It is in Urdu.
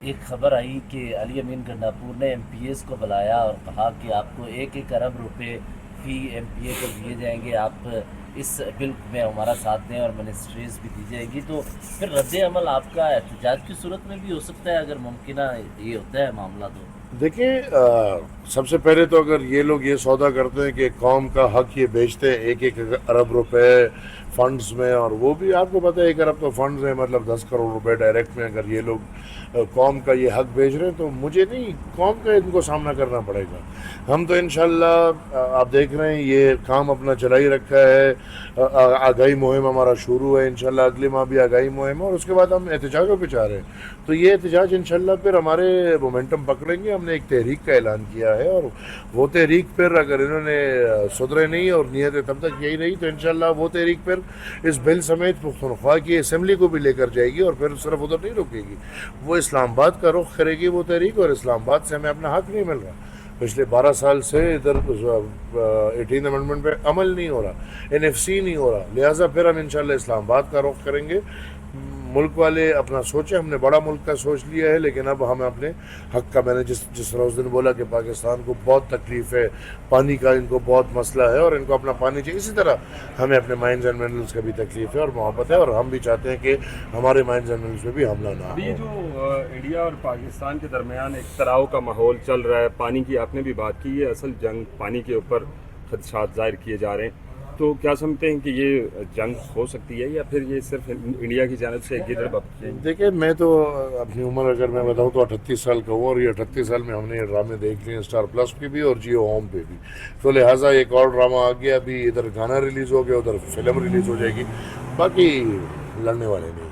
ایک خبر آئی کہ علی امین گنڈاپور نے ایم پی ایس کو بلایا اور کہا کہ آپ کو 1 ارب روپے فی ایم پی اے کو دیے جائیں گے، آپ اس بل میں ہمارا ساتھ دیں اور منسٹریز بھی دی جائے گی، تو پھر رد عمل آپ کا احتجاج کی صورت میں بھی ہو سکتا ہے اگر ممکنہ یہ ہوتا ہے معاملہ تو؟ دیکھیں، سب سے پہلے تو اگر یہ لوگ یہ سودا کرتے ہیں کہ قوم کا حق یہ بیچتے ہیں 1 ارب روپے فنڈز میں، اور وہ بھی آپ کو پتہ ہے 1 ارب تو فنڈز ہیں، مطلب 10 کروڑ روپے ڈائریکٹ میں، اگر یہ لوگ قوم کا یہ حق بیچ رہے ہیں تو مجھے نہیں، قوم کا ان کو سامنا کرنا پڑے گا۔ ہم تو انشاءاللہ آپ دیکھ رہے ہیں یہ کام اپنا چلا ہی رکھا ہے، آگاہی مہم ہمارا شروع ہے، انشاءاللہ اگلے ماہ بھی آگاہی مہم ہے، اور اس کے بعد ہم احتجاجوں پہ چاہ رہے ہیں، تو یہ احتجاج انشاءاللہ پھر ہمارے مومنٹم پکڑیں گے۔ ہم نے ایک تحریک کا اعلان کیا ہے، اور وہ تحریک پھر اگر انہوں نے سدھرے نہیں اور نیتیں تب تک یہی رہی تو انشاءاللہ وہ تحریک پھر اس بل سمیت پختونخوا کی اسمبلی کو بھی لے کر جائے گی، اور پھر صرف ادھر نہیں رکے گی، وہ اسلام آباد کا رخ کرے گی وہ تحریک، اور اسلام آباد سے ہمیں اپنا حق نہیں مل رہا۔ پچھلے 12 سال سے ادھر 18 امنڈمنٹ پہ عمل نہیں ہو رہا، NFC نہیں ہو رہا، لہٰذا پھر ہم انشاءاللہ اسلام آباد کا رخ کریں گے۔ ملک والے اپنا سوچیں، ہم نے بڑا ملک کا سوچ لیا ہے، لیکن اب ہمیں اپنے حق کا، میں نے جس طرح اس دن بولا کہ پاکستان کو بہت تکلیف ہے، پانی کا ان کو بہت مسئلہ ہے اور ان کو اپنا پانی چاہیے، اسی طرح ہمیں اپنے مائنز اینڈ منرلز کا بھی تکلیف ہے اور محبت ہے، اور ہم بھی چاہتے ہیں کہ ہمارے مائنز اینڈ منرلز پہ بھی حملہ نہ ابھی ہو۔ جو انڈیا اور پاکستان کے درمیان ایک تناؤ کا ماحول چل رہا ہے، پانی کی آپ نے بھی بات کی ہے، اصل جنگ پانی کے اوپر خدشات ظاہر کیے جا رہے ہیں، تو کیا سمجھتے ہیں کہ یہ جنگ ہو سکتی ہے یا پھر یہ صرف انڈیا کی جانب سے گدڑ بپ؟ دیکھیں، میں تو اپنی عمر اگر میں بتاؤں تو 38 سال کا ہوں، اور یہ 38 سال میں ہم نے یہ ڈرامے دیکھ لیے ہیں اسٹار پلس پہ بھی اور جیو ہوم پہ بھی، تو لہٰذا ایک اور ڈرامہ آ گیا، ابھی ادھر گانا ریلیز ہو گیا، ادھر فلم ریلیز ہو جائے گی، باقی لڑنے والے نہیں۔